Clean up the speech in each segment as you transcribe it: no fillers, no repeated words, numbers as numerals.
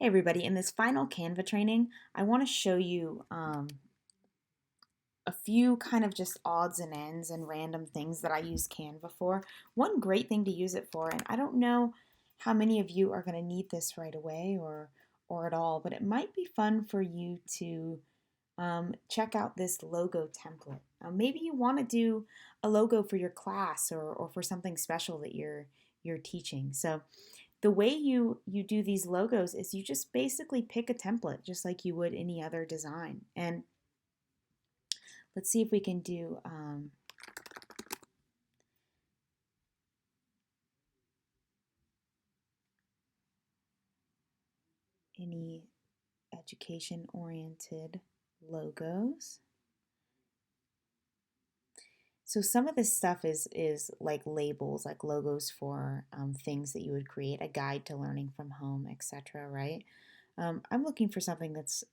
Hey everybody, in this final Canva training, I want to show you a few kind of just odds and ends and random things that I use Canva for. One great thing to use it for, and I don't know how many of you are going to need this right away or at all, but it might be fun for you to check out this logo template. Maybe you want to do a logo for your class or for something special that you're teaching. So the way you do these logos is you just basically pick a template just like you would any other design. And let's see if we can do any education oriented logos. So some of this stuff is like labels, like logos for things that you would create, a guide to learning from home, etc. Right? I'm looking for something that's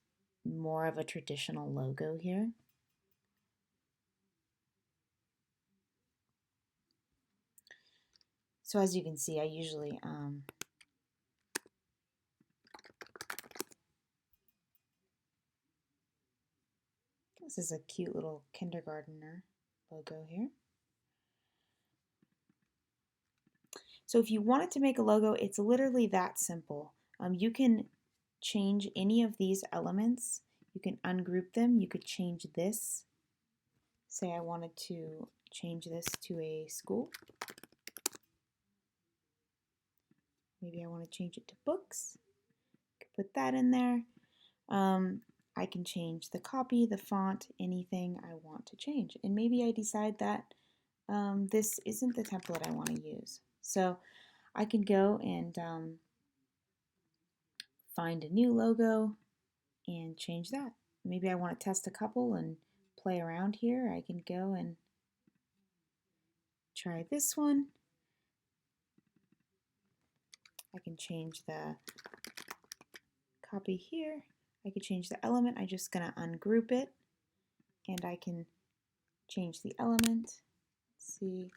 more of a traditional logo here. So as you can see, I usually this is a cute little kindergartner logo here. So if you wanted to make a logo, it's literally that simple. You can change any of these elements. You can ungroup them. You could change this. Say I wanted to change this to a school. Maybe I want to change it to books. Could put that in there. I can change the copy, the font, anything I want to change. And maybe I decide that this isn't the template I want to use. So I can go and find a new logo and change that. Maybe I want to test a couple and play around here. I can go and try this one. I can change the copy here. I could change the element. I'm just going to ungroup it and I can change the element. Let's see,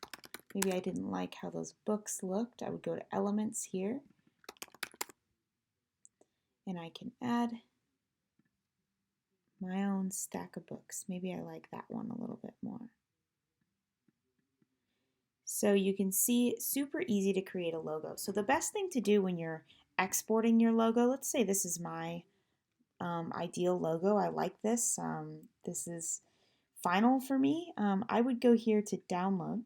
maybe I didn't like how those books looked. I would go to elements here and I can add my own stack of books. Maybe I like that one a little bit more. So you can see, super easy to create a logo. So the best thing to do when you're exporting your logo, let's say this is my ideal logo. I like this. This is final for me. I would go here to download.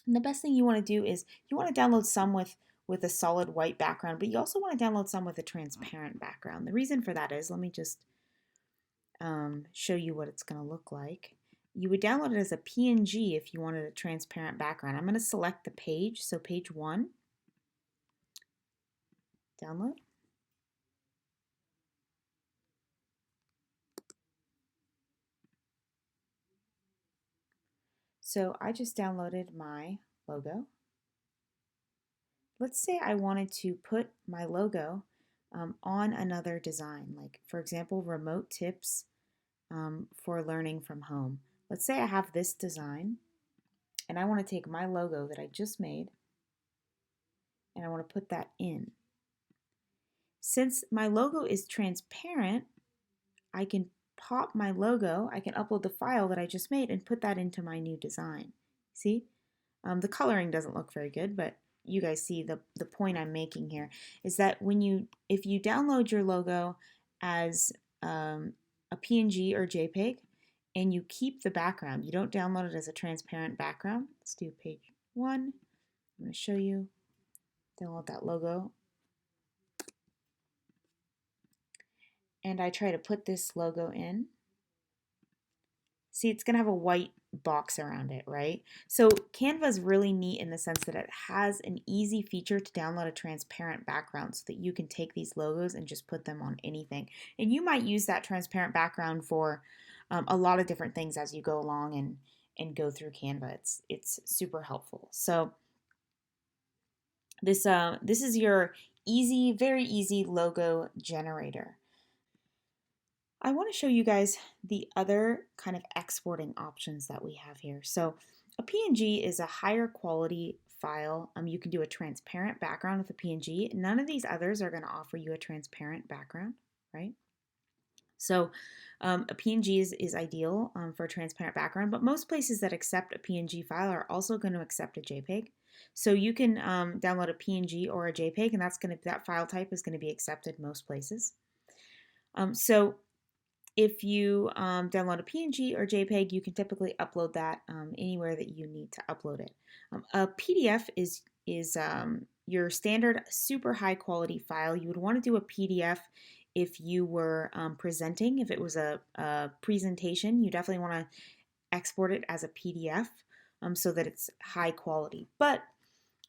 And the best thing you want to do is you want to download some with a solid white background, but you also want to download some with a transparent background. The reason for that is, let me just show you what it's going to look like. You would download it as a PNG if you wanted a transparent background. I'm going to select the page, so page 1, download. So I just downloaded my logo. Let's say I wanted to put my logo on another design, like for example, remote tips for learning from home. Let's say I have this design and I want to take my logo that I just made and I want to put that in. Since my logo is transparent, I can pop my logo, I can upload the file that I just made and put that into my new design. See? The coloring doesn't look very good, but you guys see the point I'm making here is that if you download your logo as a PNG or JPEG and you keep the background, you don't download it as a transparent background. Let's do page 1. I'm going to show you, download that logo. And I try to put this logo in. See, it's going to have a white box around it, right? So Canva is really neat in the sense that it has an easy feature to download a transparent background so that you can take these logos and just put them on anything. And you might use that transparent background for a lot of different things as you go along and go through Canva. It's super helpful. So this is your easy, very easy logo generator. I want to show you guys the other kind of exporting options that we have here. So a PNG is a higher quality file, you can do a transparent background with a PNG. None of these others are going to offer you a transparent background, right? So a PNG is ideal for a transparent background, but most places that accept a PNG file are also going to accept a JPEG. So you can download a PNG or a JPEG, and that file type is going to be accepted most places. So if you download a PNG or JPEG, you can typically upload that anywhere that you need to upload it. A PDF is your standard super high quality file. You would want to do a PDF if you were presenting. If it was a presentation, you definitely want to export it as a PDF so that it's high quality. But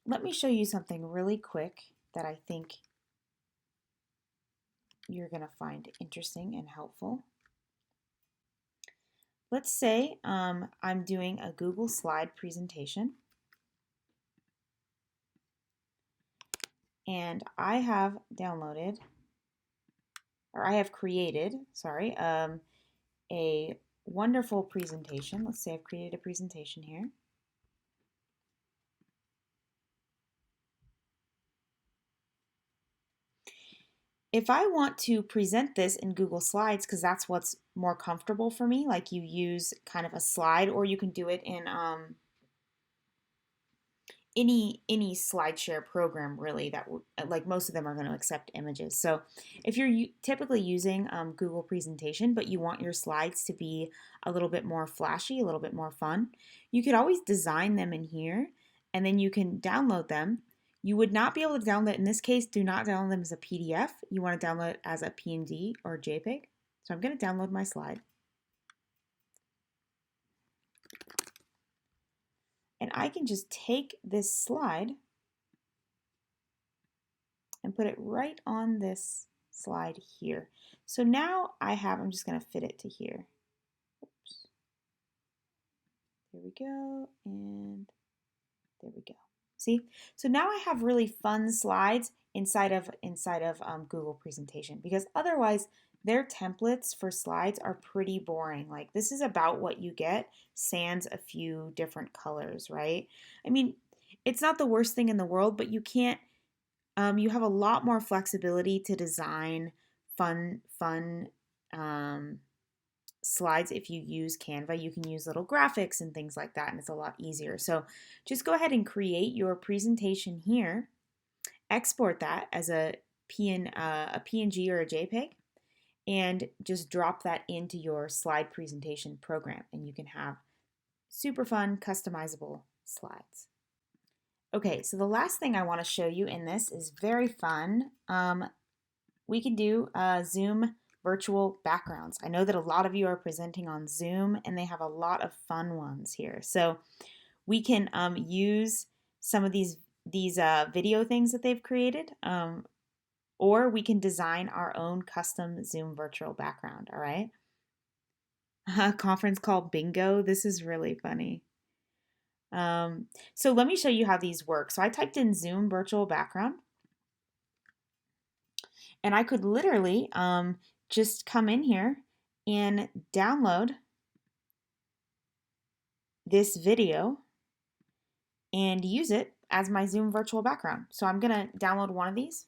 let me show you something really quick that I think you're going to find interesting and helpful. Let's say I'm doing a Google Slide presentation, and I have created, a wonderful presentation. Let's say I've created a presentation here. If I want to present this in Google Slides, because that's what's more comfortable for me, like you use kind of a slide, or you can do it in any SlideShare program really that like most of them are going to accept images. So if you're typically using Google Presentation, but you want your slides to be a little bit more flashy, a little bit more fun, you could always design them in here, and then you can download them. You would not be able to download, in this case, do not download them as a PDF. You want to download it as a PNG or JPEG. So I'm going to download my slide. And I can just take this slide and put it right on this slide here. So now I'm just going to fit it to here. Oops. There we go, and there we go. See? So now I have really fun slides inside of Google Presentation, because otherwise their templates for slides are pretty boring. Like, this is about what you get, sans a few different colors, right? I mean, it's not the worst thing in the world, but you can't you have a lot more flexibility to design fun slides if you use Canva. You can use little graphics and things like that, and it's a lot easier. So just go ahead and create your presentation here, export that as a PNG or a JPEG, and just drop that into your slide presentation program, and you can have super fun, customizable slides. Okay, so the last thing I want to show you in this is very fun. We can do Zoom virtual backgrounds. I know that a lot of you are presenting on Zoom, and they have a lot of fun ones here. So we can use some of these video things that they've created, or we can design our own custom Zoom virtual background, all right? A conference call bingo. This is really funny. So let me show you how these work. So I typed in Zoom virtual background, and I could literally just come in here and download this video and use it as my Zoom virtual background. So I'm gonna download one of these.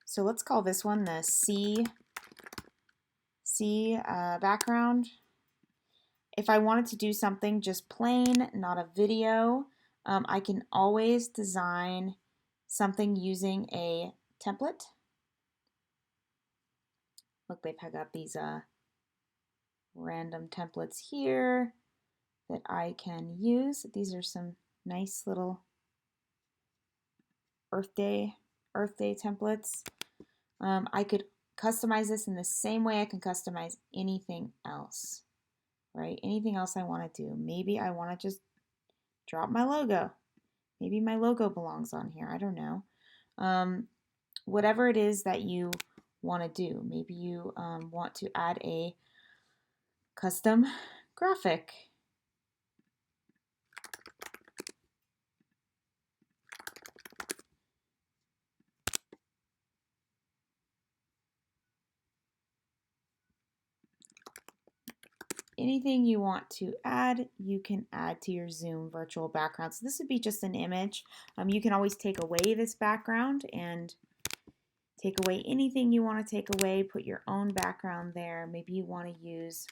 So let's call this one the C background. If I wanted to do something just plain, not a video, I can always design something using a template. Look, they've got these random templates here that I can use. These are some nice little Earth Day templates. I could customize this in the same way I can customize anything else, right? Anything else I want to do. Maybe I want to just drop my logo. Maybe my logo belongs on here. I don't know. Whatever it is that you want to do. Maybe you want to add a custom graphic. anything you want to add, you can add to your Zoom virtual background. So this would be just an image. You can always take away this background and take away anything you want to take away, put your own background there. Maybe you want to use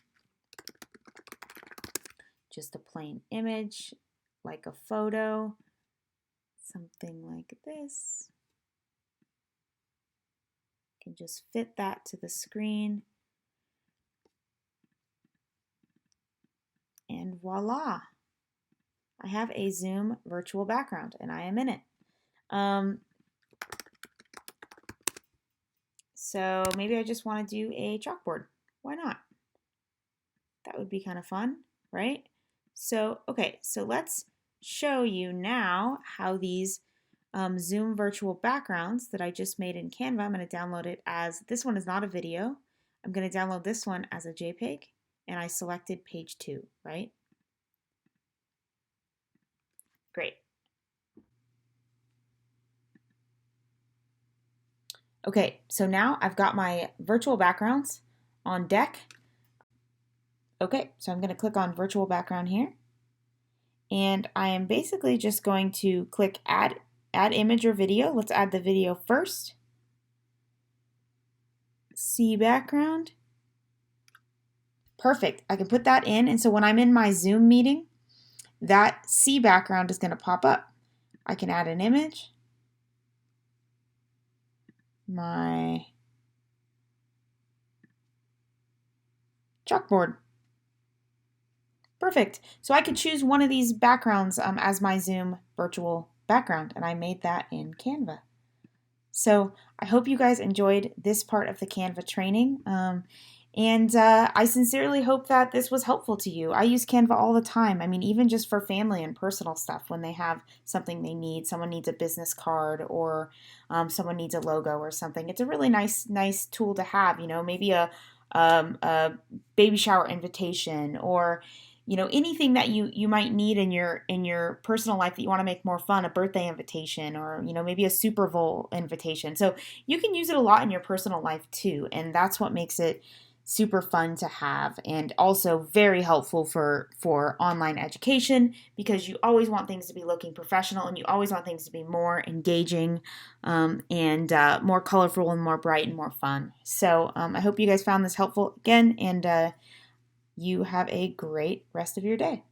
just a plain image, like a photo, something like this. You can just fit that to the screen. And voila, I have a Zoom virtual background and I am in it. So maybe I just want to do a chalkboard. Why not? That would be kind of fun, right? So, okay, so let's show you now how these Zoom virtual backgrounds that I just made in Canva, I'm going to download it as, this one is not a video. I'm going to download this one as a JPEG, and I selected page 2, right? Great. Okay, so now I've got my virtual backgrounds on deck. Okay, so I'm going to click on virtual background here. And I am basically just going to click add image or video. Let's add the video first. See background. Perfect. I can put that in. And so when I'm in my Zoom meeting, that see background is going to pop up. I can add an image. My chalkboard. Perfect. So I could choose one of these backgrounds as my Zoom virtual background, and I made that in Canva. So I hope you guys enjoyed this part of the Canva training, and I sincerely hope that this was helpful to you. I use Canva all the time. I mean, even just for family and personal stuff, when they have something they need, someone needs a business card or someone needs a logo or something. It's a really nice tool to have. You know, maybe a baby shower invitation, or anything that you might need in your personal life that you want to make more fun, a birthday invitation, or maybe a Super Bowl invitation. So you can use it a lot in your personal life too, and that's what makes it super fun to have, and also very helpful for online education, because you always want things to be looking professional, and you always want things to be more engaging, and more colorful and more bright and more fun. So I hope you guys found this helpful again, and you have a great rest of your day.